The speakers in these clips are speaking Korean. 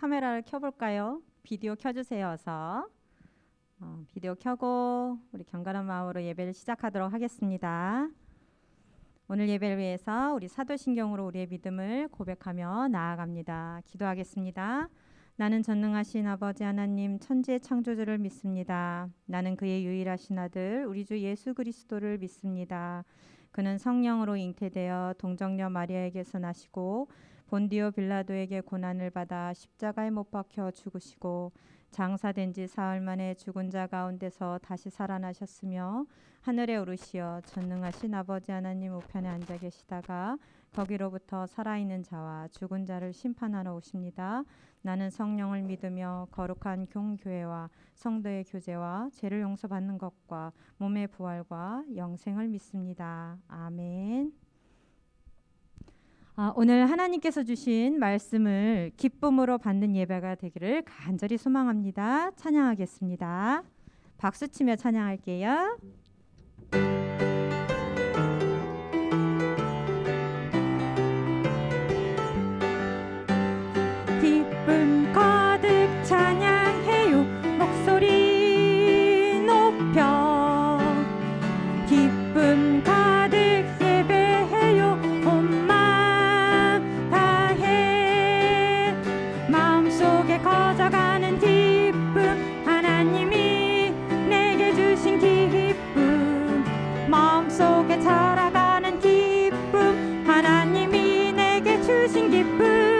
카메라를 켜볼까요? 비디오 켜주세요. 어서. 비디오 켜고 우리 경건한 마음으로 예배를 시작하도록 하겠습니다. 오늘 예배를 위해서 우리 사도신경으로 우리의 믿음을 고백하며 나아갑니다. 기도하겠습니다. 나는 전능하신 아버지 하나님 천지의 창조주를 믿습니다. 나는 그의 유일하신 아들 우리 주 예수 그리스도를 믿습니다. 그는 성령으로 잉태되어 동정녀 마리아에게서 나시고 본디오 빌라도에게 고난을 받아 십자가에 못 박혀 죽으시고 장사된 지 사흘 만에 죽은 자 가운데서 다시 살아나셨으며 하늘에 오르시어 전능하신 아버지 하나님 우편에 앉아 계시다가 거기로부터 살아있는 자와 죽은 자를 심판하러 오십니다. 나는 성령을 믿으며 거룩한 교회와 성도의 교제와 죄를 용서받는 것과 몸의 부활과 영생을 믿습니다. 아멘. 오늘 하나님께서 주신 말씀을 기쁨으로 받는 예배가 되기를 간절히 소망합니다. 찬양하겠습니다. 박수치며 찬양할게요. 기쁨 가득 찬양해요. 목소리 높여 기쁨 가득 예배해요. 온 마음 다해 마음속에 커져가는 기쁨 하나님이 내게 주신 기쁨 마음속에 자라가는 기쁨 하나님이 내게 주신 기쁨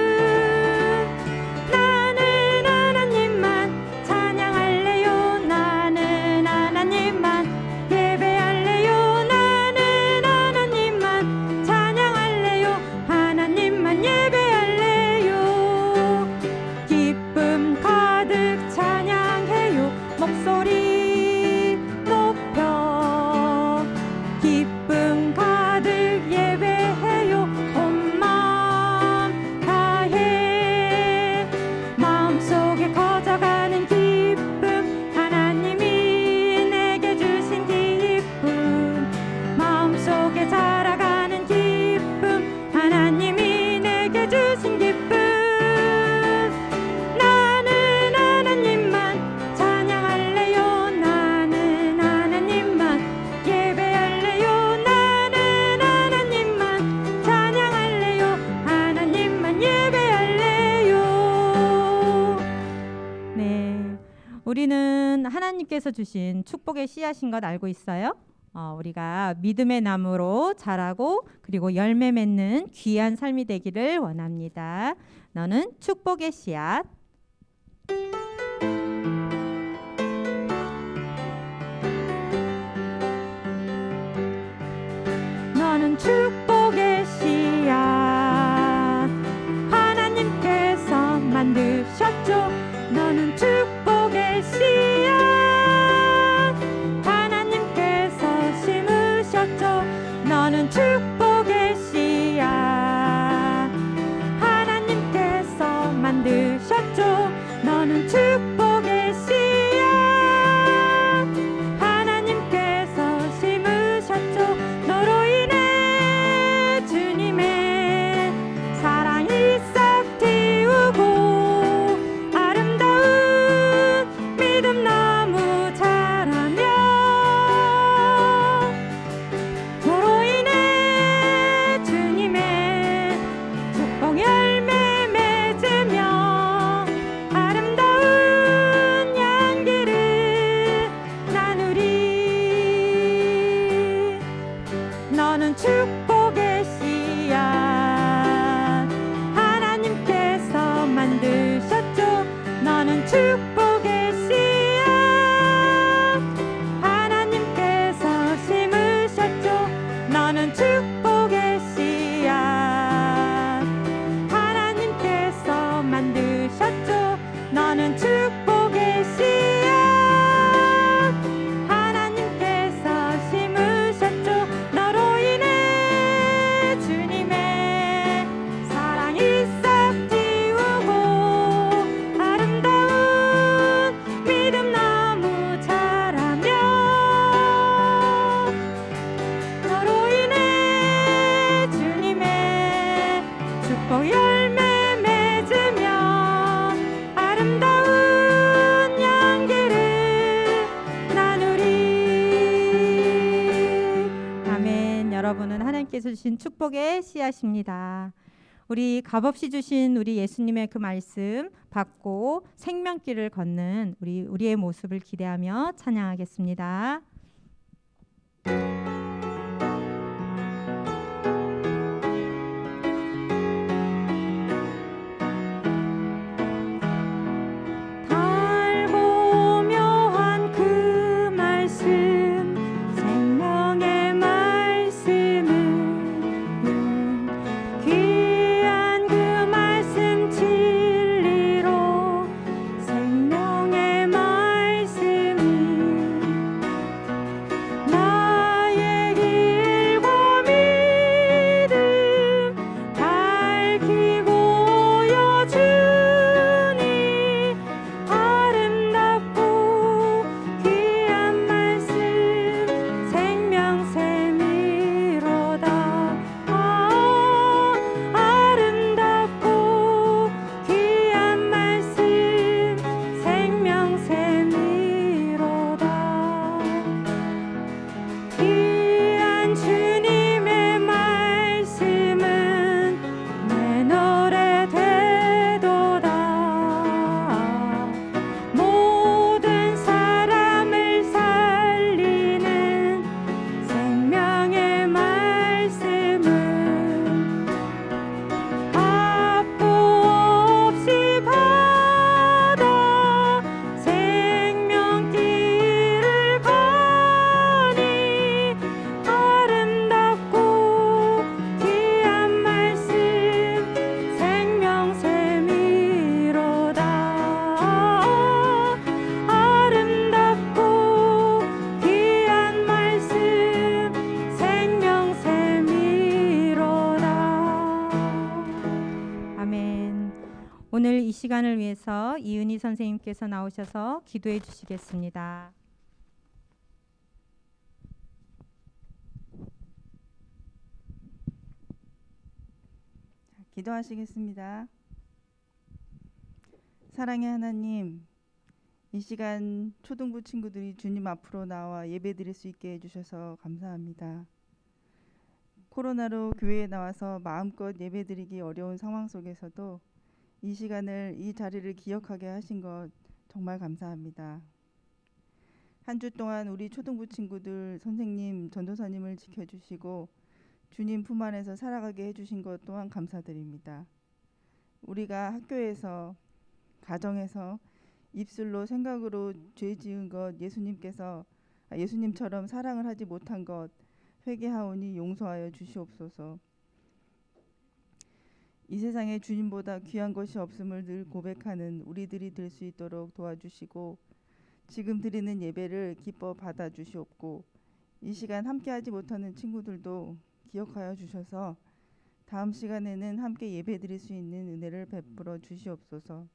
우리는 하나님께서 주신 축복의 씨앗인 것 알고 있어요? 우리가 믿음의 나무로 자라고 그리고 열매 맺는 귀한 삶이 되기를 원합니다. 너는 축복의 씨앗. 너는 축복의 씨앗 하나님께서 만드셨죠. 너는 축복의 씨앗 하나님께서 심으셨죠. 너는 축복의 씨앗 하나님께서 만드셨죠. 너는 축복의 씨앗 하나님께서 심으셨죠. 너로 인해 하나님께서 주신 축복의 씨앗입니다. 우리 값없이 주신 우리 예수님의 그 말씀 받고 생명길을 걷는 우리의 모습을 기대하며 찬양하겠습니다. 오늘 이 시간을 위해서 이은희 선생님께서 나오셔서 기도해 주시겠습니다. 기도하시겠습니다. 사랑의 하나님, 이 시간 초등부 친구들이 주님 앞으로 나와 예배드릴 수 있게 해주셔서 감사합니다. 코로나로 교회에 나와서 마음껏 예배드리기 어려운 상황 속에서도 이 시간을, 이 자리를 기억하게 하신 것 정말 감사합니다. 한 주 동안 우리 초등부 친구들 선생님, 전도사님을 지켜주시고 주님 품 안에서 살아가게 해주신 것 또한 감사드립니다. 우리가 학교에서, 가정에서 입술로 생각으로 죄 지은 것 예수님처럼 사랑을 하지 못한 것 회개하오니 용서하여 주시옵소서. 이 세상에 주님보다 귀한 것이 없음을 늘 고백하는 우리들이 될 수 있도록 도와주시고 지금 드리는 예배를 기뻐 받아주시옵고 이 시간 함께하지 못하는 친구들도 기억하여 주셔서 다음 시간에는 함께 예배드릴 수 있는 은혜를 베풀어 주시옵소서.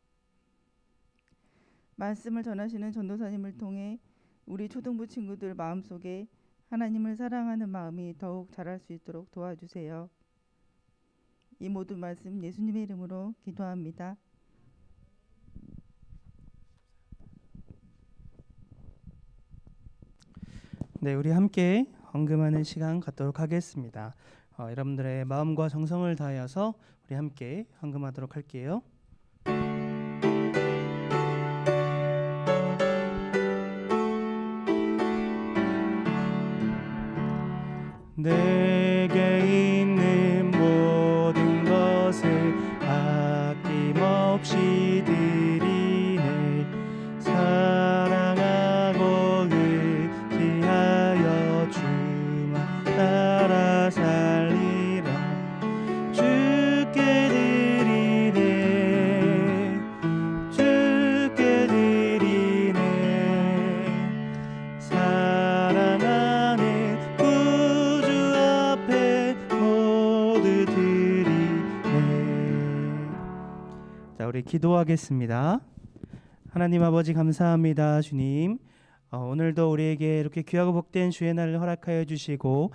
말씀을 전하시는 전도사님을 통해 우리 초등부 친구들 마음속에 하나님을 사랑하는 마음이 더욱 자랄 수 있도록 도와주세요. 이 모든 말씀 예수님의 이름으로 기도합니다. 네, 우리 함께 헌금하는 시간 갖도록 하겠습니다. 여러분들의 마음과 정성을 다하여서 우리 함께 헌금하도록 할게요. 내게 있는 모든 것을 아낌없이 드리네. 사랑하고 의지하여 주만 따라 살리라. 주께 드리네, 주께 드리네. 사랑하는 구주 앞에 모두 드리네. 자, 우리 기도하겠습니다. 하나님 아버지 감사합니다. 주님, 오늘도 우리에게 이렇게 귀하고 복된 주의 날을 허락하여 주시고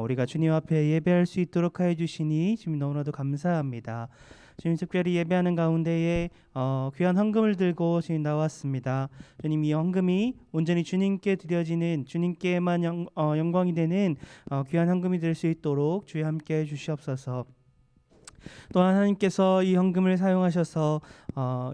우리가 주님 앞에 예배할 수 있도록 하여 주시니 주님 너무나도 감사합니다. 주님 특별히 예배하는 가운데에 귀한 헌금을 들고 주님 나왔습니다. 주님 이 헌금이 온전히 주님께 드려지는 주님께만 영광이 되는 귀한 헌금이 될 수 있도록 주여 함께 해주시옵소서. 또한 하나님께서 이 헌금을 사용하셔서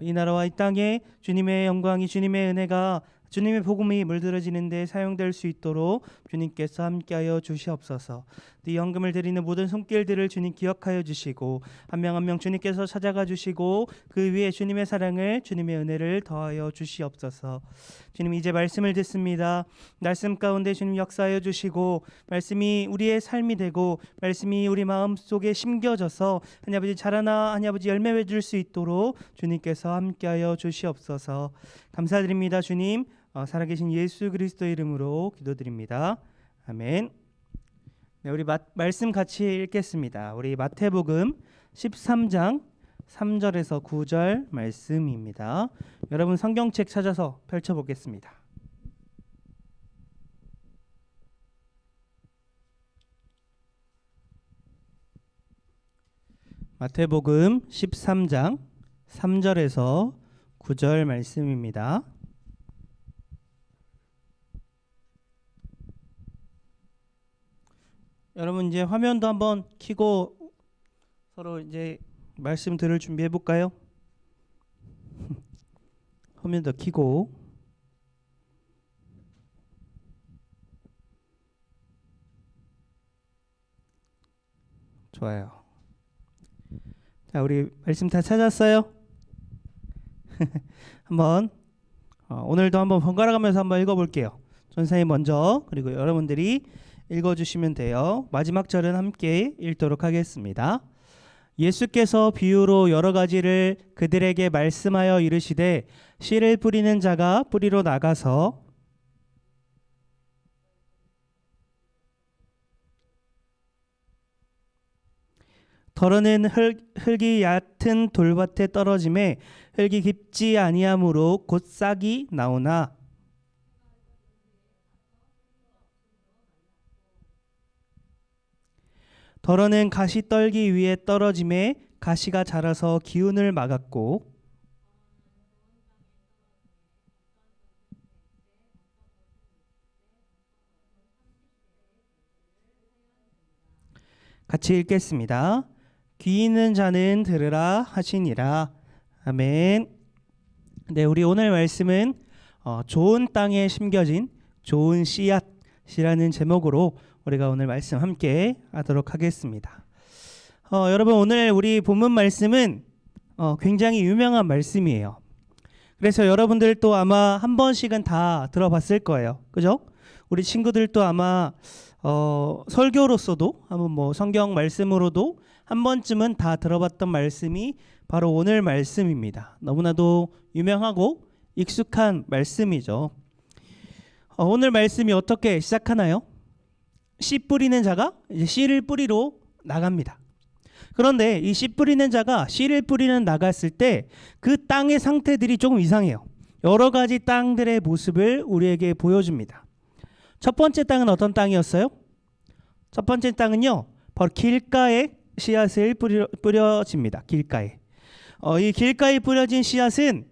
이 나라와 이 땅에 주님의 영광이 주님의 은혜가 주님의 복음이 물들어지는 데 사용될 수 있도록 주님께서 함께하여 주시옵소서. 이 헌금을 드리는 모든 손길들을 주님 기억하여 주시고 한 명 한 명 주님께서 찾아가 주시고 그 위에 주님의 사랑을 주님의 은혜를 더하여 주시옵소서. 주님 이제 말씀을 듣습니다. 말씀 가운데 주님 역사하여 주시고 말씀이 우리의 삶이 되고 말씀이 우리 마음속에 심겨져서 하나님 아버지 자라나 하나님 아버지 열매 맺을 수 있도록 주님께서 함께하여 주시옵소서. 감사드립니다. 주님 살아계신 예수 그리스도의 이름으로 기도드립니다. 아멘. 네, 우리 말씀 같이 읽겠습니다. 우리 마태복음 13장 3절에서 9절 말씀입니다. 여러분 성경책 찾아서 펼쳐보겠습니다. 마태복음 13장 3절에서 9절 말씀입니다. 여러분 이제 화면도 한번 켜고 서로 이제 말씀 들을 준비해 볼까요? 화면도 켜고 좋아요. 자, 우리 말씀 다 찾았어요? 한번 오늘도 한번 번갈아 가면서 한번 읽어볼게요. 전사님 먼저 그리고 여러분들이 읽어주시면 돼요. 마지막 절은 함께 읽도록 하겠습니다. 예수께서 비유로 여러 가지를 그들에게 말씀하여 이르시되 씨를 뿌리는 자가 뿌리로 나가서 덜어낸 흙이 얕은 돌밭에 떨어짐에 흙이 깊지 아니하므로 곧 싹이 나오나 덜어낸 가시떨기 위에 떨어짐에 가시가 자라서 기운을 막았고 같이 읽겠습니다. 귀 있는 자는 들으라 하시니라. 아멘. 네, 우리 오늘 말씀은 좋은 땅에 심겨진 좋은 씨앗이라는 제목으로 우리가 오늘 말씀 함께 하도록 하겠습니다. 여러분 오늘 우리 본문 말씀은 굉장히 유명한 말씀이에요. 그래서 여러분들도 아마 한 번씩은 다 들어봤을 거예요. 그죠? 우리 친구들도 아마 설교로서도 한번 뭐 성경 말씀으로도 한 번쯤은 다 들어봤던 말씀이 바로 오늘 말씀입니다. 너무나도 유명하고 익숙한 말씀이죠. 오늘 말씀이 어떻게 시작하나요? 씨 뿌리는 자가 이제 씨를 뿌리러 나갑니다. 그런데 이 씨 뿌리는 자가 씨를 뿌리는 나갔을 때 그 땅의 상태들이 조금 이상해요. 여러 가지 땅들의 모습을 우리에게 보여줍니다. 첫 번째 땅은 어떤 땅이었어요? 첫 번째 땅은요, 바로 길가에 씨앗을 뿌려집니다. 길가에. 이 길가에 뿌려진 씨앗은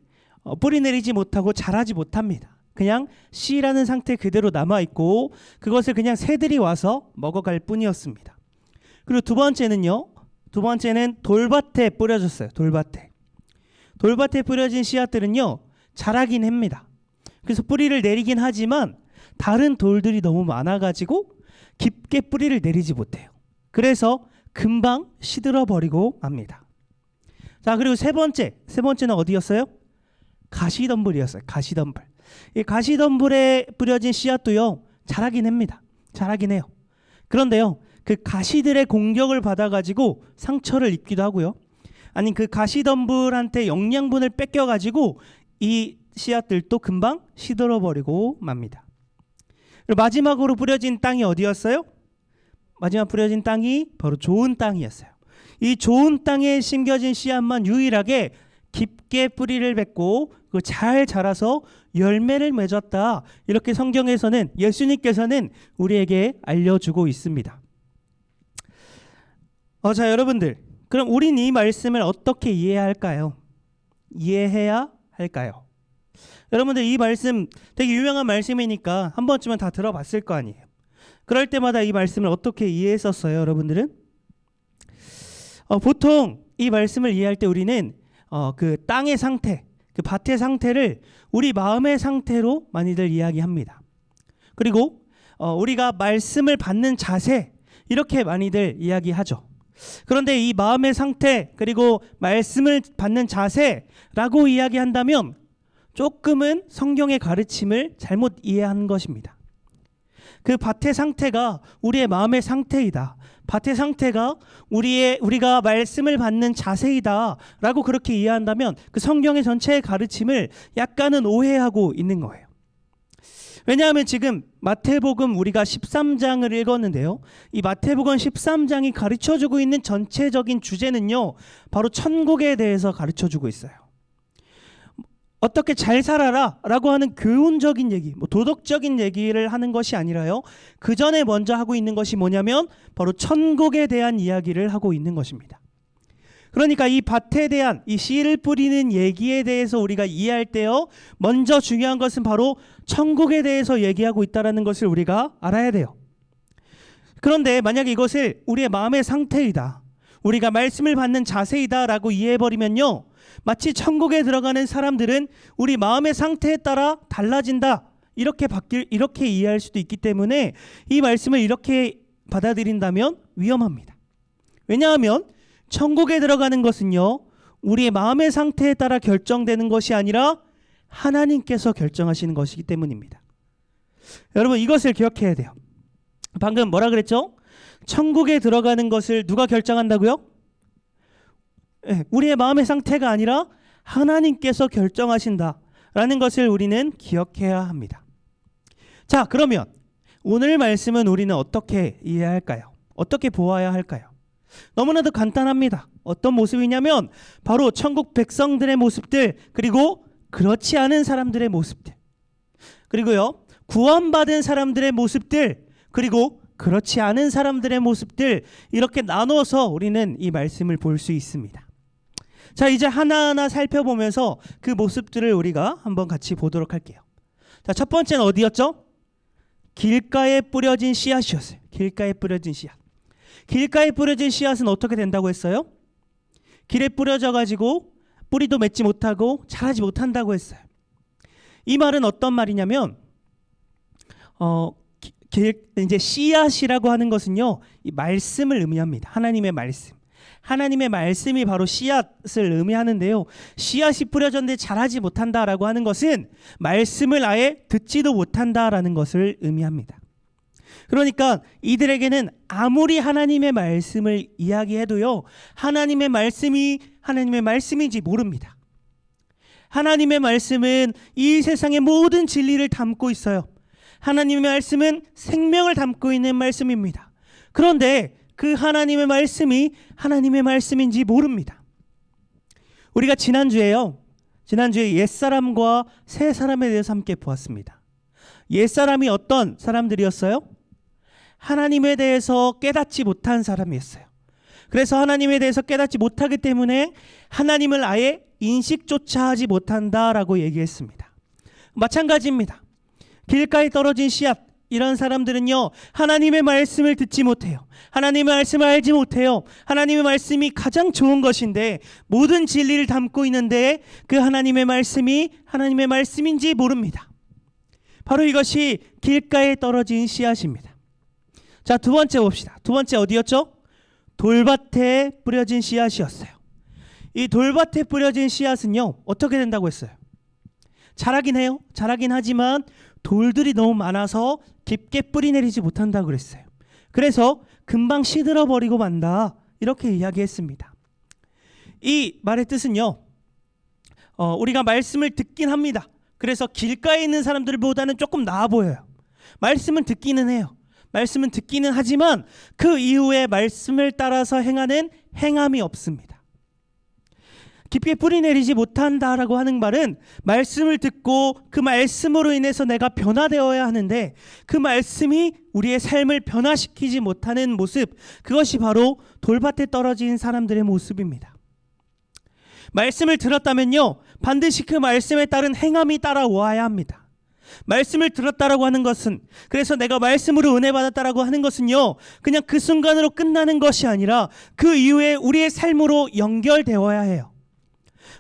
뿌리 내리지 못하고 자라지 못합니다. 그냥 씨라는 상태 그대로 남아있고 그것을 그냥 새들이 와서 먹어갈 뿐이었습니다. 그리고 두 번째는요, 두 번째는 돌밭에 뿌려졌어요. 돌밭에 뿌려진 씨앗들은요, 자라긴 합니다. 그래서 뿌리를 내리긴 하지만 다른 돌들이 너무 많아가지고 깊게 뿌리를 내리지 못해요. 그래서 금방 시들어 버리고 맙니다. 자, 그리고 세 번째는 어디였어요? 가시덤불이었어요. 가시덤불. 이 가시덤불에 뿌려진 씨앗도요, 자라긴 합니다. 자라긴 해요. 그런데요, 그 가시들의 공격을 받아가지고 상처를 입기도 하고요. 아니 그 가시덤불한테 영양분을 뺏겨가지고 이 씨앗들도 금방 시들어 버리고 맙니다. 그리고 마지막으로 뿌려진 땅이 어디였어요? 마지막 뿌려진 땅이 바로 좋은 땅이었어요. 이 좋은 땅에 심겨진 씨앗만 유일하게 깊게 뿌리를 뱉고 잘 자라서 열매를 맺었다. 이렇게 성경에서는 예수님께서는 우리에게 알려주고 있습니다. 자, 여러분들, 그럼 우린 이 말씀을 어떻게 이해해야 할까요? 이해해야 할까요? 여러분들 이 말씀 되게 유명한 말씀이니까 한 번쯤은 다 들어봤을 거 아니에요. 그럴 때마다 이 말씀을 어떻게 이해했었어요, 여러분들은? 보통 이 말씀을 이해할 때 우리는 그 땅의 상태, 그 밭의 상태를 우리 마음의 상태로 많이들 이야기합니다. 그리고 우리가 말씀을 받는 자세, 이렇게 많이들 이야기하죠. 그런데 이 마음의 상태 그리고 말씀을 받는 자세라고 이야기한다면 조금은 성경의 가르침을 잘못 이해한 것입니다. 그 밭의 상태가 우리의 마음의 상태이다. 밭의 상태가 우리가 말씀을 받는 자세이다 라고 그렇게 이해한다면 그 성경의 전체의 가르침을 약간은 오해하고 있는 거예요. 왜냐하면 지금 마태복음 우리가 13장을 읽었는데요. 이 마태복음 13장이 가르쳐주고 있는 전체적인 주제는요, 바로 천국에 대해서 가르쳐주고 있어요. 어떻게 잘 살아라 라고 하는 교훈적인 얘기, 도덕적인 얘기를 하는 것이 아니라요, 그 전에 먼저 하고 있는 것이 뭐냐면 바로 천국에 대한 이야기를 하고 있는 것입니다. 그러니까 이 밭에 대한 이 씨를 뿌리는 얘기에 대해서 우리가 이해할 때요, 먼저 중요한 것은 바로 천국에 대해서 얘기하고 있다는 것을 우리가 알아야 돼요. 그런데 만약에 이것을 우리의 마음의 상태이다, 우리가 말씀을 받는 자세이다 라고 이해해버리면요, 마치 천국에 들어가는 사람들은 우리 마음의 상태에 따라 달라진다, 이렇게 이해할 수도 있기 때문에 이 말씀을 이렇게 받아들인다면 위험합니다. 왜냐하면 천국에 들어가는 것은요, 우리의 마음의 상태에 따라 결정되는 것이 아니라 하나님께서 결정하시는 것이기 때문입니다. 여러분, 이것을 기억해야 돼요. 방금 뭐라 그랬죠? 천국에 들어가는 것을 누가 결정한다고요? 우리의 마음의 상태가 아니라 하나님께서 결정하신다라는 것을 우리는 기억해야 합니다. 자, 그러면 오늘 말씀은 우리는 어떻게 이해할까요? 어떻게 보아야 할까요? 너무나도 간단합니다. 어떤 모습이냐면 바로 천국 백성들의 모습들, 그리고 그렇지 않은 사람들의 모습들, 그리고요 구원받은 사람들의 모습들, 그리고 그렇지 않은 사람들의 모습들, 이렇게 나눠서 우리는 이 말씀을 볼 수 있습니다. 자, 이제 하나하나 살펴보면서 그 모습들을 우리가 한번 같이 보도록 할게요. 자, 첫 번째는 어디였죠? 길가에 뿌려진 씨앗이었어요. 길가에 뿌려진 씨앗. 길가에 뿌려진 씨앗은 어떻게 된다고 했어요? 길에 뿌려져 가지고 뿌리도 맺지 못하고 자라지 못한다고 했어요. 이 말은 어떤 말이냐면 이제 씨앗이라고 하는 것은요, 이 말씀을 의미합니다. 하나님의 말씀. 하나님의 말씀이 바로 씨앗을 의미하는데요, 씨앗이 뿌려졌는데 자라지 못한다라고 하는 것은 말씀을 아예 듣지도 못한다라는 것을 의미합니다. 그러니까 이들에게는 아무리 하나님의 말씀을 이야기해도요, 하나님의 말씀이 하나님의 말씀인지 모릅니다. 하나님의 말씀은 이 세상의 모든 진리를 담고 있어요. 하나님의 말씀은 생명을 담고 있는 말씀입니다. 그런데 그 하나님의 말씀이 하나님의 말씀인지 모릅니다. 우리가 지난주에 옛사람과 새사람에 대해서 함께 보았습니다. 옛사람이 어떤 사람들이었어요? 하나님에 대해서 깨닫지 못한 사람이었어요. 그래서 하나님에 대해서 깨닫지 못하기 때문에 하나님을 아예 인식조차 하지 못한다라고 얘기했습니다. 마찬가지입니다. 길가에 떨어진 씨앗, 이런 사람들은요, 하나님의 말씀을 듣지 못해요. 하나님의 말씀을 알지 못해요. 하나님의 말씀이 가장 좋은 것인데, 모든 진리를 담고 있는데 그 하나님의 말씀이 하나님의 말씀인지 모릅니다. 바로 이것이 길가에 떨어진 씨앗입니다. 자, 두 번째 봅시다. 두 번째 어디였죠? 돌밭에 뿌려진 씨앗이었어요. 이 돌밭에 뿌려진 씨앗은요, 어떻게 된다고 했어요? 자라긴 해요. 자라긴 하지만 돌들이 너무 많아서 깊게 뿌리 내리지 못한다고 그랬어요. 그래서 금방 시들어 버리고 만다, 이렇게 이야기했습니다. 이 말의 뜻은요, 우리가 말씀을 듣긴 합니다. 그래서 길가에 있는 사람들보다는 조금 나아 보여요. 말씀은 듣기는 해요. 말씀은 듣기는 하지만 그 이후에 말씀을 따라서 행하는 행함이 없습니다. 깊게 뿌리 내리지 못한다라고 하는 말은 말씀을 듣고 그 말씀으로 인해서 내가 변화되어야 하는데 그 말씀이 우리의 삶을 변화시키지 못하는 모습, 그것이 바로 돌밭에 떨어진 사람들의 모습입니다. 말씀을 들었다면요, 반드시 그 말씀에 따른 행함이 따라와야 합니다. 말씀을 들었다라고 하는 것은, 그래서 내가 말씀으로 은혜 받았다라고 하는 것은요, 그냥 그 순간으로 끝나는 것이 아니라 그 이후에 우리의 삶으로 연결되어야 해요.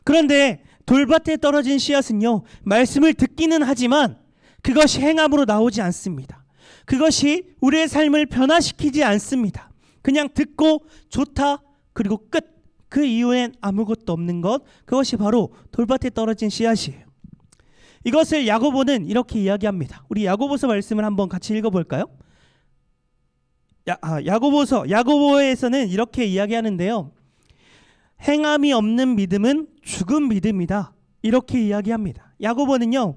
그런데 돌밭에 떨어진 씨앗은요, 말씀을 듣기는 하지만 그것이 행함으로 나오지 않습니다. 그것이 우리의 삶을 변화시키지 않습니다. 그냥 듣고 좋다, 그리고 끝. 그 이후엔 아무것도 없는 것, 그것이 바로 돌밭에 떨어진 씨앗이에요. 이것을 야고보는 이렇게 이야기합니다. 우리 야고보서 말씀을 한번 같이 읽어볼까요? 야고보에서는 이렇게 이야기하는데요. 행함이 없는 믿음은 죽은 믿음이다, 이렇게 이야기합니다. 야고보는요,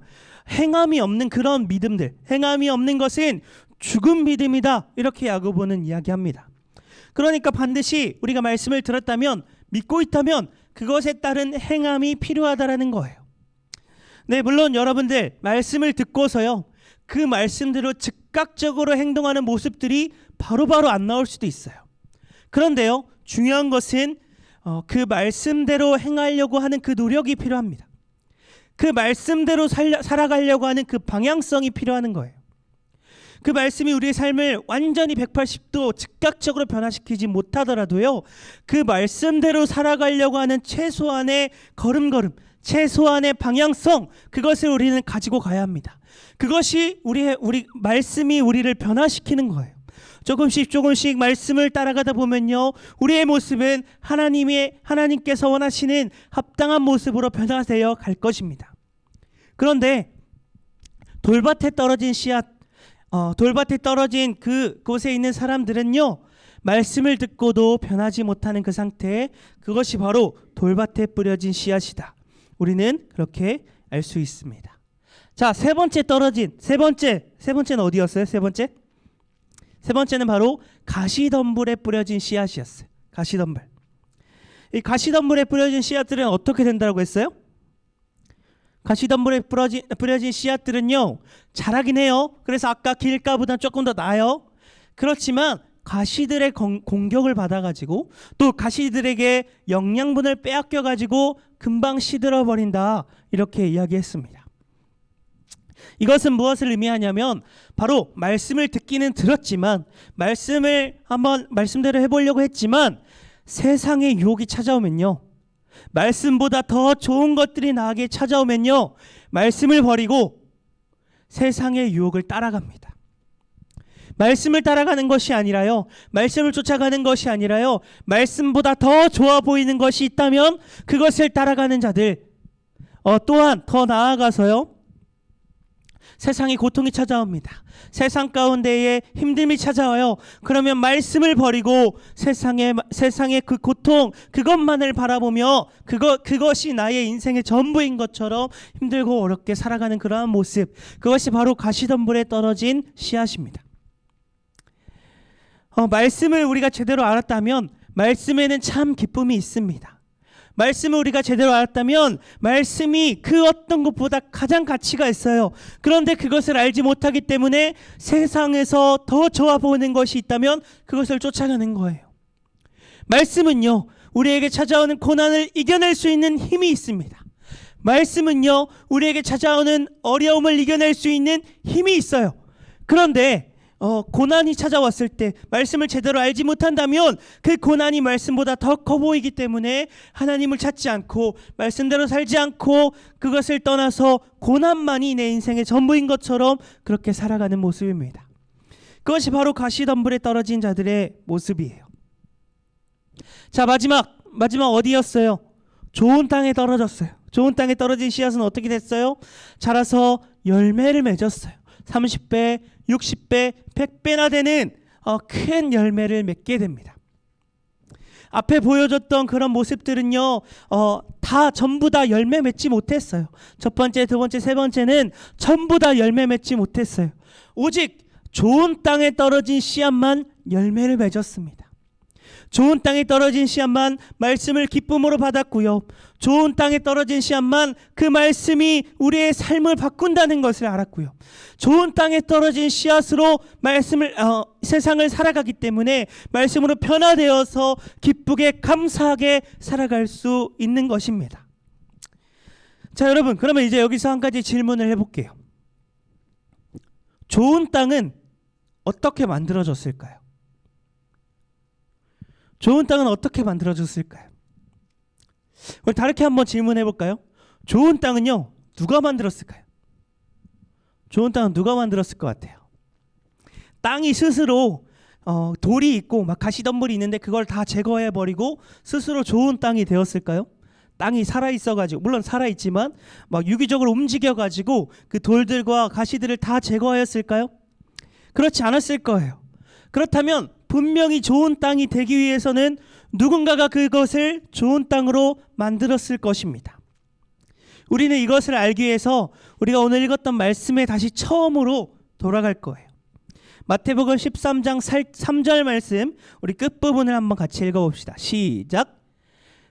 행함이 없는 그런 믿음들, 행함이 없는 것은 죽은 믿음이다, 이렇게 야고보는 이야기합니다. 그러니까 반드시 우리가 말씀을 들었다면, 믿고 있다면 그것에 따른 행함이 필요하다라는 거예요. 네, 물론 여러분들 말씀을 듣고서요, 그 말씀대로 즉각적으로 행동하는 모습들이 바로바로 안 나올 수도 있어요. 그런데요, 중요한 것은 그 말씀대로 행하려고 하는 그 노력이 필요합니다. 그 말씀대로 살아가려고 하는 그 방향성이 필요한 거예요. 그 말씀이 우리의 삶을 완전히 180도 즉각적으로 변화시키지 못하더라도요, 그 말씀대로 살아가려고 하는 최소한의 걸음걸음, 최소한의 방향성, 그것을 우리는 가지고 가야 합니다. 그것이 우리 말씀이 우리를 변화시키는 거예요. 조금씩 말씀을 따라가다 보면요, 우리의 모습은 하나님께서 원하시는 합당한 모습으로 변화되어 갈 것입니다. 그런데 돌밭에 떨어진 씨앗, 돌밭에 떨어진 그곳에 있는 사람들은요, 말씀을 듣고도 변하지 못하는 그 상태, 그것이 바로 돌밭에 뿌려진 씨앗이다. 우리는 그렇게 알 수 있습니다. 자, 세 번째는 어디였어요? 세 번째는 바로 가시덤불에 뿌려진 씨앗이었어요. 가시덤불. 이 가시덤불에 뿌려진 씨앗들은 어떻게 된다고 했어요? 가시덤불에 뿌려진 씨앗들은요, 자라긴 해요. 그래서 아까 길가보다 조금 더 나아요. 그렇지만 가시들의 공격을 받아가지고, 또 가시들에게 영양분을 빼앗겨가지고 금방 시들어버린다, 이렇게 이야기했습니다. 이것은 무엇을 의미하냐면, 바로 말씀을 듣기는 들었지만, 말씀대로 해보려고 했지만, 세상의 유혹이 찾아오면요, 말씀보다 더 좋은 것들이 나에게 찾아오면요, 말씀을 버리고 세상의 유혹을 따라갑니다. 말씀을 따라가는 것이 아니라요, 말씀을 쫓아가는 것이 아니라요, 말씀보다 더 좋아 보이는 것이 있다면 그것을 따라가는 자들, 또한 더 나아가서요, 세상의 고통이 찾아옵니다. 세상 가운데에 힘듦이 찾아와요. 그러면 말씀을 버리고 세상의 그 고통, 그것만을 바라보며 그것이 나의 인생의 전부인 것처럼 힘들고 어렵게 살아가는 그러한 모습, 그것이 바로 가시덤불에 떨어진 씨앗입니다. 말씀을 우리가 제대로 알았다면 말씀에는 참 기쁨이 있습니다. 말씀을 우리가 제대로 알았다면 말씀이 그 어떤 것보다 가장 가치가 있어요. 그런데 그것을 알지 못하기 때문에 세상에서 더 좋아 보이는 것이 있다면 그것을 쫓아가는 거예요. 말씀은요, 우리에게 찾아오는 고난을 이겨낼 수 있는 힘이 있습니다. 말씀은요, 우리에게 찾아오는 어려움을 이겨낼 수 있는 힘이 있어요. 그런데 고난이 찾아왔을 때 말씀을 제대로 알지 못한다면 그 고난이 말씀보다 더 커 보이기 때문에 하나님을 찾지 않고 말씀대로 살지 않고 그것을 떠나서 고난만이 내 인생의 전부인 것처럼 그렇게 살아가는 모습입니다. 그것이 바로 가시덤불에 떨어진 자들의 모습이에요. 자, 마지막 어디였어요? 좋은 땅에 떨어졌어요. 좋은 땅에 떨어진 씨앗은 어떻게 됐어요? 자라서 열매를 맺었어요. 30배, 60배, 100배나 되는 큰 열매를 맺게 됩니다. 앞에 보여줬던 그런 모습들은요, 전부 다 열매 맺지 못했어요. 첫 번째, 두 번째, 세 번째는 전부 다 열매 맺지 못했어요. 오직 좋은 땅에 떨어진 씨앗만 열매를 맺었습니다. 좋은 땅에 떨어진 씨앗만 말씀을 기쁨으로 받았고요. 좋은 땅에 떨어진 씨앗만 그 말씀이 우리의 삶을 바꾼다는 것을 알았고요. 좋은 땅에 떨어진 씨앗으로 세상을 살아가기 때문에 말씀으로 변화되어서 기쁘게 감사하게 살아갈 수 있는 것입니다. 자, 여러분, 그러면 이제 여기서 한 가지 질문을 해볼게요. 좋은 땅은 어떻게 만들어졌을까요? 좋은 땅은 어떻게 만들어졌을까요? 우리 다르게 한번 질문해 볼까요? 좋은 땅은요, 누가 만들었을까요? 좋은 땅은 누가 만들었을 것 같아요? 땅이 스스로 돌이 있고 막 가시덤불이 있는데 그걸 다 제거해 버리고 스스로 좋은 땅이 되었을까요? 땅이 살아 있어 가지고, 물론 살아 있지만 막 유기적으로 움직여 가지고 그 돌들과 가시들을 다 제거하였을까요? 그렇지 않았을 거예요. 그렇다면 분명히 좋은 땅이 되기 위해서는 누군가가 그것을 좋은 땅으로 만들었을 것입니다. 우리는 이것을 알기 위해서 우리가 오늘 읽었던 말씀에 다시 처음으로 돌아갈 거예요. 마태복음 13장 3절 말씀, 우리 끝부분을 한번 같이 읽어봅시다. 시작.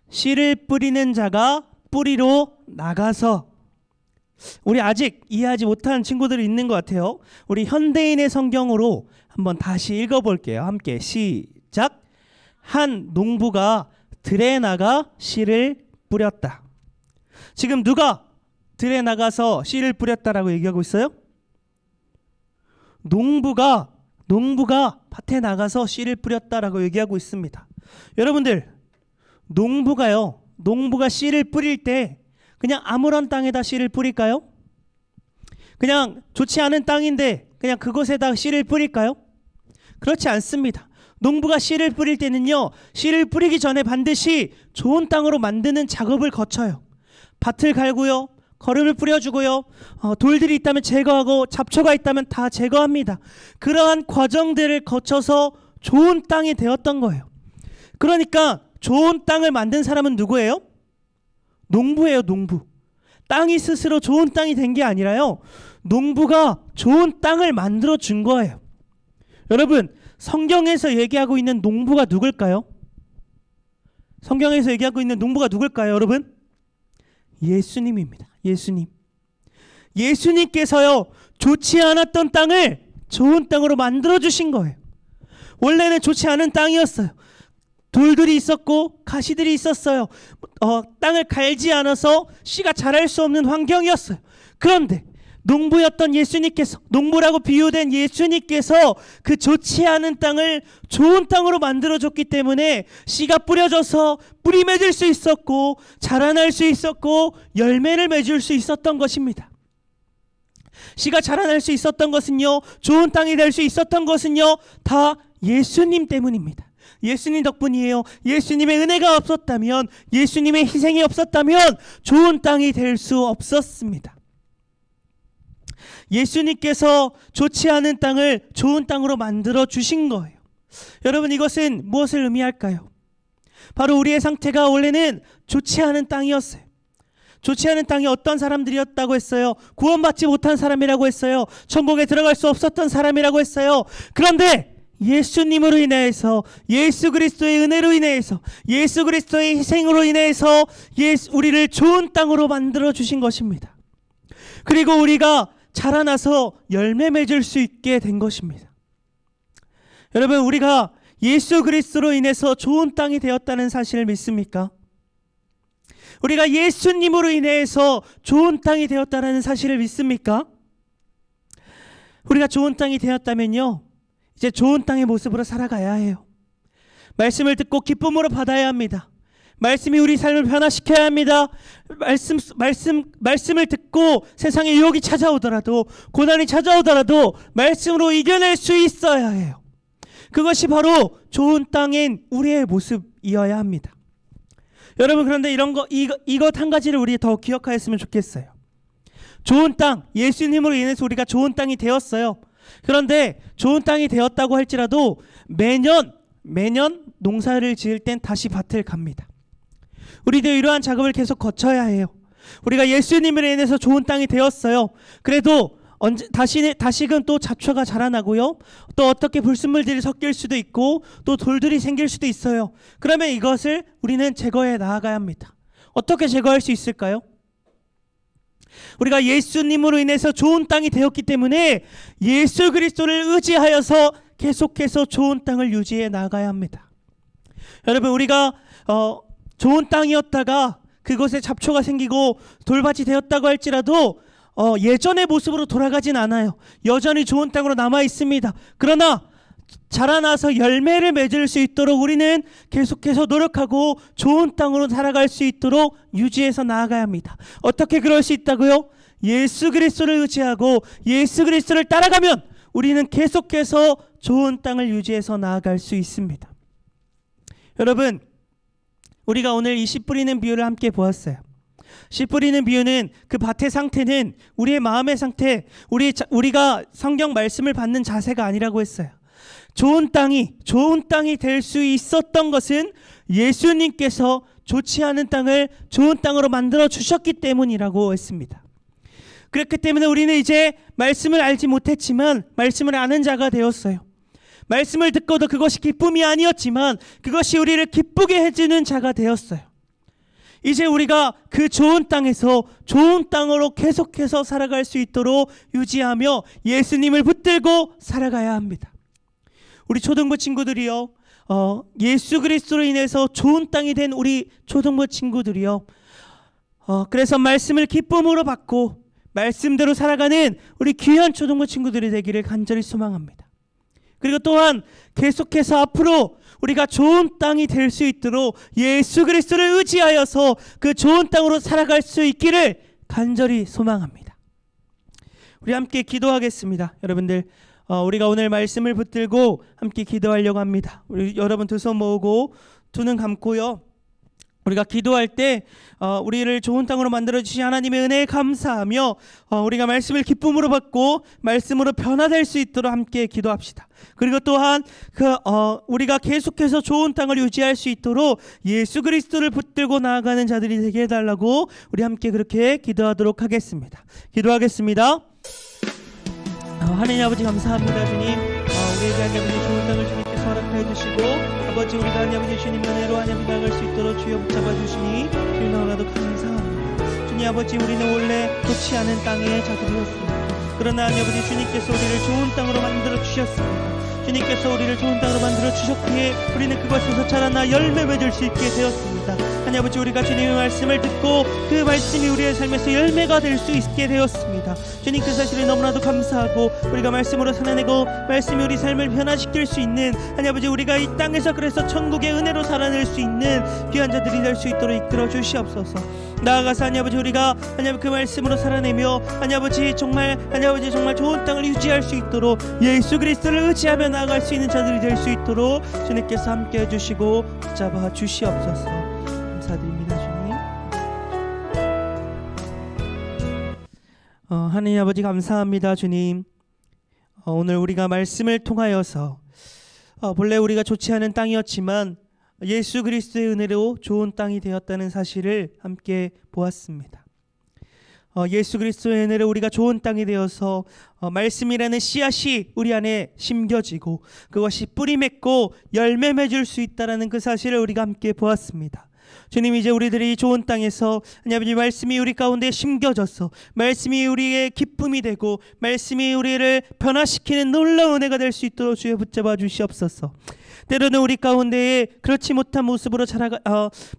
씨를 뿌리는 자가 뿌리로 나가서. 우리 아직 이해하지 못하는 친구들이 있는 것 같아요. 우리 현대인의 성경으로 한번 다시 읽어볼게요. 함께 시작. 한 농부가 들에 나가 씨를 뿌렸다. 지금 누가 들에 나가서 씨를 뿌렸다라고 얘기하고 있어요? 농부가 밭에 나가서 씨를 뿌렸다라고 얘기하고 있습니다. 여러분들, 농부가 씨를 뿌릴 때 그냥 아무런 땅에다 씨를 뿌릴까요? 그냥 좋지 않은 땅인데 그냥 그곳에다 씨를 뿌릴까요? 그렇지 않습니다. 농부가 씨를 뿌릴 때는요, 씨를 뿌리기 전에 반드시 좋은 땅으로 만드는 작업을 거쳐요. 밭을 갈고요, 거름을 뿌려주고요, 돌들이 있다면 제거하고 잡초가 있다면 다 제거합니다. 그러한 과정들을 거쳐서 좋은 땅이 되었던 거예요. 그러니까 좋은 땅을 만든 사람은 누구예요? 농부예요, 농부. 땅이 스스로 좋은 땅이 된 게 아니라요, 농부가 좋은 땅을 만들어 준 거예요. 여러분, 성경에서 얘기하고 있는 농부가 누굴까요? 성경에서 얘기하고 있는 농부가 누굴까요, 여러분? 예수님입니다. 예수님께서요, 좋지 않았던 땅을 좋은 땅으로 만들어 주신 거예요. 원래는 좋지 않은 땅이었어요. 돌들이 있었고 가시들이 있었어요. 땅을 갈지 않아서 씨가 자랄 수 없는 환경이었어요. 그런데 농부였던 예수님께서, 농부라고 비유된 예수님께서 그 좋지 않은 땅을 좋은 땅으로 만들어줬기 때문에 씨가 뿌려져서 뿌리 맺을 수 있었고 자라날 수 있었고 열매를 맺을 수 있었던 것입니다. 씨가 자라날 수 있었던 것은요, 좋은 땅이 될 수 있었던 것은요, 다 예수님 때문입니다. 예수님 덕분이에요. 예수님의 은혜가 없었다면, 예수님의 희생이 없었다면 좋은 땅이 될 수 없었습니다. 예수님께서 좋지 않은 땅을 좋은 땅으로 만들어 주신 거예요. 여러분, 이것은 무엇을 의미할까요? 바로 우리의 상태가 원래는 좋지 않은 땅이었어요. 좋지 않은 땅이 어떤 사람들이었다고 했어요? 구원받지 못한 사람이라고 했어요. 천국에 들어갈 수 없었던 사람이라고 했어요. 그런데 예수님으로 인해서, 예수 그리스도의 은혜로 인해서, 예수 그리스도의 희생으로 인해서 우리를 좋은 땅으로 만들어 주신 것입니다. 그리고 우리가 자라나서 열매 맺을 수 있게 된 것입니다. 여러분, 우리가 예수 그리스도로 인해서 좋은 땅이 되었다는 사실을 믿습니까? 우리가 예수님으로 인해서 좋은 땅이 되었다는 사실을 믿습니까? 우리가 좋은 땅이 되었다면요, 이제 좋은 땅의 모습으로 살아가야 해요. 말씀을 듣고 기쁨으로 받아야 합니다. 말씀이 우리 삶을 변화시켜야 합니다. 말씀을 듣고 세상에 유혹이 찾아오더라도, 고난이 찾아오더라도 말씀으로 이겨낼 수 있어야 해요. 그것이 바로 좋은 땅인 우리의 모습이어야 합니다. 여러분, 그런데 이것 한 가지를 우리 더 기억하였으면 좋겠어요. 좋은 땅, 예수님으로 인해서 우리가 좋은 땅이 되었어요. 그런데 좋은 땅이 되었다고 할지라도 매년 농사를 지을 땐 다시 밭을 갑니다. 우리도 이러한 작업을 계속 거쳐야 해요. 우리가 예수님으로 인해서 좋은 땅이 되었어요. 그래도 다시금 또 잡초가 자라나고요. 또 어떻게 불순물들이 섞일 수도 있고 또 돌들이 생길 수도 있어요. 그러면 이것을 우리는 제거해 나아가야 합니다. 어떻게 제거할 수 있을까요? 우리가 예수님으로 인해서 좋은 땅이 되었기 때문에 예수 그리스도를 의지하여서 계속해서 좋은 땅을 유지해 나가야 합니다. 여러분, 우리가 좋은 땅이었다가 그곳에 잡초가 생기고 돌밭이 되었다고 할지라도 예전의 모습으로 돌아가진 않아요. 여전히 좋은 땅으로 남아 있습니다. 그러나 자라나서 열매를 맺을 수 있도록 우리는 계속해서 노력하고 좋은 땅으로 살아갈 수 있도록 유지해서 나아가야 합니다. 어떻게 그럴 수 있다고요? 예수 그리스도를 의지하고 예수 그리스도를 따라가면 우리는 계속해서 좋은 땅을 유지해서 나아갈 수 있습니다. 여러분, 우리가 오늘 이 씨 뿌리는 비유를 함께 보았어요. 씨 뿌리는 비유는 그 밭의 상태는 우리의 마음의 상태, 우리가 성경 말씀을 받는 자세가 아니라고 했어요. 좋은 땅이 될 수 있었던 것은 예수님께서 좋지 않은 땅을 좋은 땅으로 만들어 주셨기 때문이라고 했습니다. 그렇기 때문에 우리는 이제 말씀을 알지 못했지만 말씀을 아는 자가 되었어요. 말씀을 듣고도 그것이 기쁨이 아니었지만 그것이 우리를 기쁘게 해주는 자가 되었어요. 이제 우리가 그 좋은 땅에서 좋은 땅으로 계속해서 살아갈 수 있도록 유지하며 예수님을 붙들고 살아가야 합니다. 우리 초등부 친구들이요, 예수 그리스도로 인해서 좋은 땅이 된 우리 초등부 친구들이요, 그래서 말씀을 기쁨으로 받고 말씀대로 살아가는 우리 귀한 초등부 친구들이 되기를 간절히 소망합니다. 그리고 또한 계속해서 앞으로 우리가 좋은 땅이 될 수 있도록 예수 그리스도를 의지하여서 그 좋은 땅으로 살아갈 수 있기를 간절히 소망합니다. 우리 함께 기도하겠습니다. 여러분들, 우리가 오늘 말씀을 붙들고 함께 기도하려고 합니다. 우리 여러분 두 손 모으고 두 눈 감고요. 우리가 기도할 때 우리를 좋은 땅으로 만들어주신 하나님의 은혜에 감사하며 우리가 말씀을 기쁨으로 받고 말씀으로 변화될 수 있도록 함께 기도합시다. 그리고 또한 우리가 계속해서 좋은 땅을 유지할 수 있도록 예수 그리스도를 붙들고 나아가는 자들이 되게 해달라고 우리 함께 그렇게 기도하도록 하겠습니다. 기도하겠습니다. 하나님 아버지 감사합니다. 주님, 우리에게 하나님 좋은 땅을 주님께서 허락하여 주시고 아버지 우리가 하나님 주님 은혜로 하나님 나아갈 수 있도록 주여 붙잡아 주시니 주님 너무나도 감사합니다. 주님 아버지, 우리는 원래 좋지 않은 땅의 자들이었습니다. 그러나 하나님 아버지 주님께서 우리를 좋은 땅으로 만들어 주셨습니다. 주님께서 우리를 좋은 땅으로 만들어 주셨기에 우리는 그것에서 자라나 열매 맺을 수 있게 되었습니다. 하나님 아버지, 우리가 주님의 말씀을 듣고 그 말씀이 우리의 삶에서 열매가 될 수 있게 되었습니다. 주님, 그 사실에 너무나도 감사하고 우리가 말씀으로 살아내고 말씀이 우리 삶을 변화시킬 수 있는 하나님 아버지, 우리가 이 땅에서 그래서 천국의 은혜로 살아낼 수 있는 귀한 자들이 될 수 있도록 이끌어 주시옵소서. 나아가서 하나님 아버지, 우리가 하나님 그 말씀으로 살아내며 하나님 아버지 정말 좋은 땅을 유지할 수 있도록 예수 그리스도를 의지하며 나아갈 수 있는 자들이 될 수 있도록 주님께서 함께 해주시고 붙잡아 주시옵소서. 감사드립니다. 주님. 하나님 아버지 감사합니다. 주님, 오늘 우리가 말씀을 통하여서 본래 우리가 좋지 않은 땅이었지만 예수 그리스도의 은혜로 좋은 땅이 되었다는 사실을 함께 보았습니다. 예수 그리스도의 은혜로 우리가 좋은 땅이 되어서 말씀이라는 씨앗이 우리 안에 심겨지고 그것이 뿌리 맺고 열매 맺을 수 있다는 그 사실을 우리가 함께 보았습니다. 주님, 이제 우리들이 좋은 땅에서 하나님 말씀이 우리 가운데 심겨져서 말씀이 우리의 기쁨이 되고 말씀이 우리를 변화시키는 놀라운 은혜가 될 수 있도록 주여 붙잡아 주시옵소서. 때로는 우리 가운데에 그렇지 못한 모습으로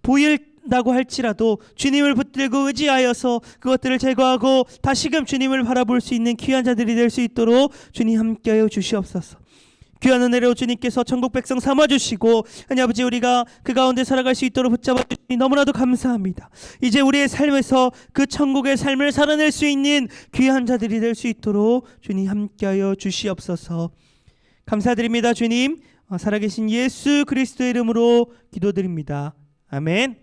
보인다고 할지라도 주님을 붙들고 의지하여서 그것들을 제거하고 다시금 주님을 바라볼 수 있는 귀한 자들이 될 수 있도록 주님 함께하여 주시옵소서. 귀한 은혜로 주님께서 천국 백성 삼아주시고 하나님 아버지, 우리가 그 가운데 살아갈 수 있도록 붙잡아 주시니 너무나도 감사합니다. 이제 우리의 삶에서 그 천국의 삶을 살아낼 수 있는 귀한 자들이 될 수 있도록 주님 함께하여 주시옵소서. 감사드립니다. 주님, 살아계신 예수 그리스도의 이름으로 기도드립니다. 아멘.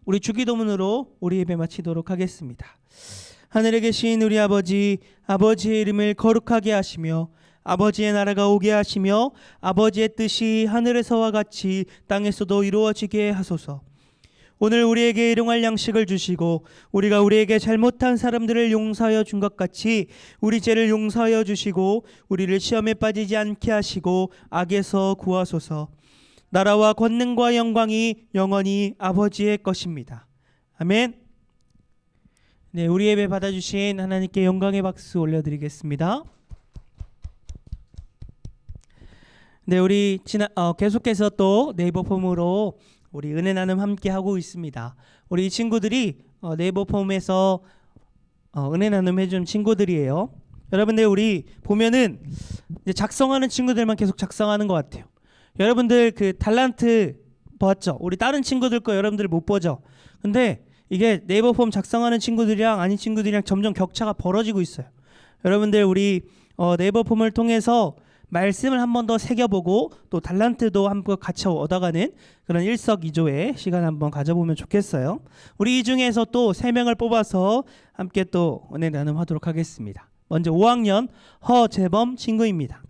우리 주기도문으로 우리 예배 마치도록 하겠습니다. 하늘에 계신 우리 아버지, 아버지의 이름을 거룩하게 하시며 아버지의 나라가 오게 하시며 아버지의 뜻이 하늘에서와 같이 땅에서도 이루어지게 하소서. 오늘 우리에게 일용할 양식을 주시고 우리가 우리에게 잘못한 사람들을 용서하여 준 것 같이 우리 죄를 용서하여 주시고 우리를 시험에 빠지지 않게 하시고 악에서 구하소서. 나라와 권능과 영광이 영원히 아버지의 것입니다. 아멘. 네, 우리 예배 받아주신 하나님께 영광의 박수 올려드리겠습니다. 네, 우리 계속해서 또 네이버 폼으로 우리 은혜 나눔 함께 하고 있습니다. 우리 이 친구들이 네이버 폼에서 은혜 나눔 해준 친구들이에요. 여러분들 우리 보면은 이제 작성하는 친구들만 계속 작성하는 것 같아요. 여러분들 그 달란트 봤죠? 우리 다른 친구들 거 여러분들 못 보죠? 근데 이게 네이버 폼 작성하는 친구들이랑 아닌 친구들이랑 점점 격차가 벌어지고 있어요. 여러분들 우리 네이버 폼을 통해서 말씀을 한 번 더 새겨보고 또 달란트도 한번 같이 얻어가는 그런 일석이조의 시간 한번 가져보면 좋겠어요. 우리 이 중에서 또 3명을 뽑아서 함께 또 은혜 나눔하도록 하겠습니다. 먼저 5학년 허재범 친구입니다.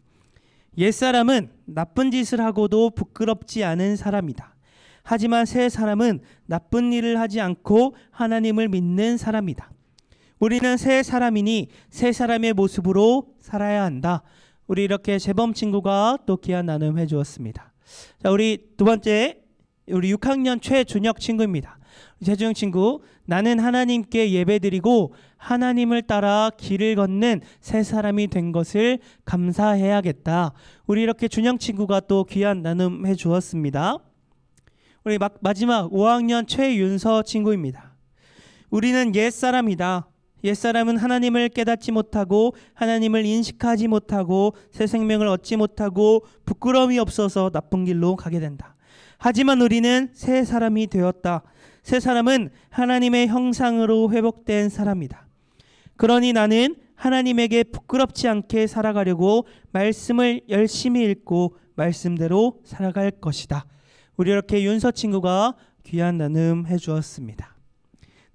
옛사람은 나쁜 짓을 하고도 부끄럽지 않은 사람이다. 하지만 새 사람은 나쁜 일을 하지 않고 하나님을 믿는 사람이다. 우리는 새 사람이니 새 사람의 모습으로 살아야 한다. 우리 이렇게 재범 친구가 또 귀한 나눔 해주었습니다. 자, 우리 두 번째 우리 6학년 최준혁 친구입니다. 최준혁 친구, 나는 하나님께 예배드리고 하나님을 따라 길을 걷는 새 사람이 된 것을 감사해야겠다. 우리 이렇게 준영 친구가 또 귀한 나눔 해주었습니다. 우리 마지막 5학년 최윤서 친구입니다. 우리는 옛사람이다. 옛사람은 하나님을 깨닫지 못하고 하나님을 인식하지 못하고 새 생명을 얻지 못하고 부끄러움이 없어서 나쁜 길로 가게 된다. 하지만 우리는 새 사람이 되었다. 새 사람은 하나님의 형상으로 회복된 사람이다. 그러니 나는 하나님에게 부끄럽지 않게 살아가려고 말씀을 열심히 읽고 말씀대로 살아갈 것이다. 우리 이렇게 윤서 친구가 귀한 나눔 해주었습니다.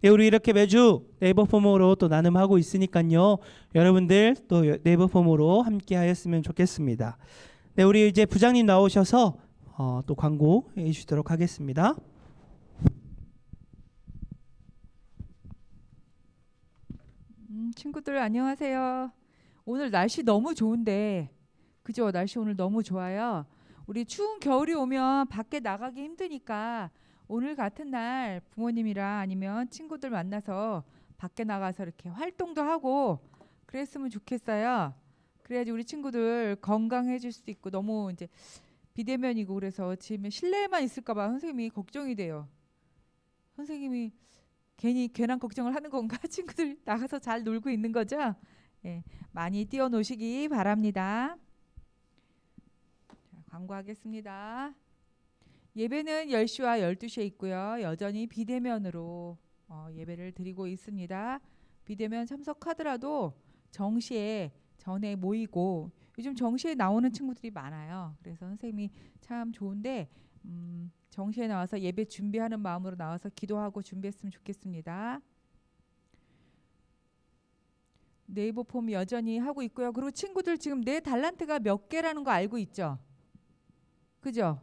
네, 우리 이렇게 매주 네이버 폼으로 또 나눔하고 있으니까요. 여러분들 또 네이버 폼으로 함께 하였으면 좋겠습니다. 네, 우리 이제 부장님 나오셔서 또 광고해 주시도록 하겠습니다. 친구들 안녕하세요. 오늘 날씨 너무 좋은데 그죠? 날씨 오늘 너무 좋아요. 우리 추운 겨울이 오면 밖에 나가기 힘드니까 오늘 같은 날 부모님이랑 아니면 친구들 만나서 밖에 나가서 이렇게 활동도 하고 그랬으면 좋겠어요. 그래야지 우리 친구들 건강해질 수도 있고 너무 이제 비대면이고 그래서 집에 실내에만 있을까 봐 선생님이 걱정이 돼요. 선생님이 괜히 괜한 걱정을 하는 건가? 친구들 나가서 잘 놀고 있는 거죠? 예, 많이 뛰어노시기 바랍니다. 자, 광고하겠습니다. 예배는 10시와 12시에 있고요. 여전히 비대면으로 예배를 드리고 있습니다. 비대면 참석하더라도 정시에 전에 모이고 요즘 정시에 나오는 친구들이 많아요. 그래서 선생님이 참 좋은데 정시에 나와서 예배 준비하는 마음으로 나와서 기도하고 준비했으면 좋겠습니다. 네이버 폼 여전히 하고 있고요. 그리고 친구들 지금 내 달란트가 몇 개라는 거 알고 있죠? 그죠?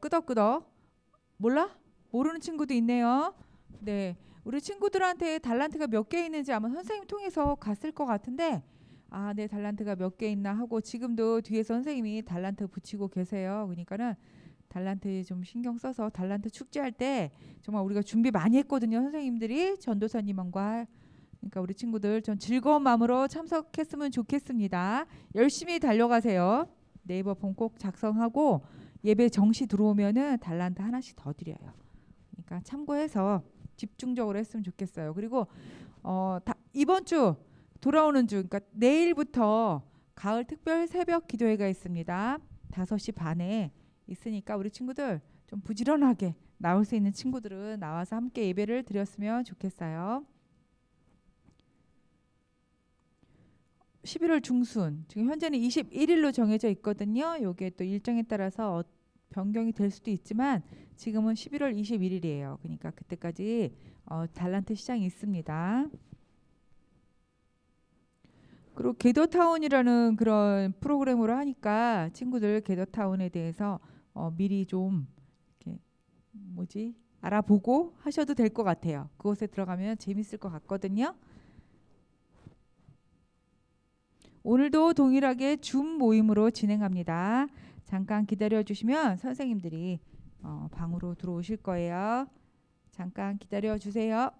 끄덕끄덕. 몰라? 모르는 친구도 있네요. 네, 우리 친구들한테 달란트가 몇 개 있는지 아마 선생님 통해서 갔을 것 같은데 내 달란트가 몇 개 있나 하고 지금도 뒤에서 선생님이 달란트 붙이고 계세요. 그러니까는 달란트 좀 신경 써서 달란트 축제할 때 정말 우리가 준비 많이 했거든요. 선생님들이 전도사님과 그러니까 우리 친구들 좀 즐거운 마음으로 참석했으면 좋겠습니다. 열심히 달려가세요. 네이버 폼 꼭 작성하고 예배 정시 들어오면은 달란트 하나씩 더 드려요. 그러니까 참고해서 집중적으로 했으면 좋겠어요. 그리고 이번 주 돌아오는 주 그러니까 내일부터 가을 특별 새벽 기도회가 있습니다. 5시 반에 있으니까 우리 친구들 좀 부지런하게 나올 수 있는 친구들은 나와서 함께 예배를 드렸으면 좋겠어요. 11월 중순 지금 현재는 21일로 정해져 있거든요. 요게 또 일정에 따라서 변경이 될 수도 있지만 지금은 11월 21일이에요. 그러니까 그때까지 달란트 시장이 있습니다. 그리고 게더타운이라는 그런 프로그램으로 하니까 친구들 게더타운에 대해서 미리 좀 이렇게 알아보고 하셔도 될 것 같아요. 그곳에 들어가면 재밌을 것 같거든요. 오늘도 동일하게 줌 모임으로 진행합니다. 잠깐 기다려 주시면 선생님들이 방으로 들어오실 거예요. 잠깐 기다려 주세요.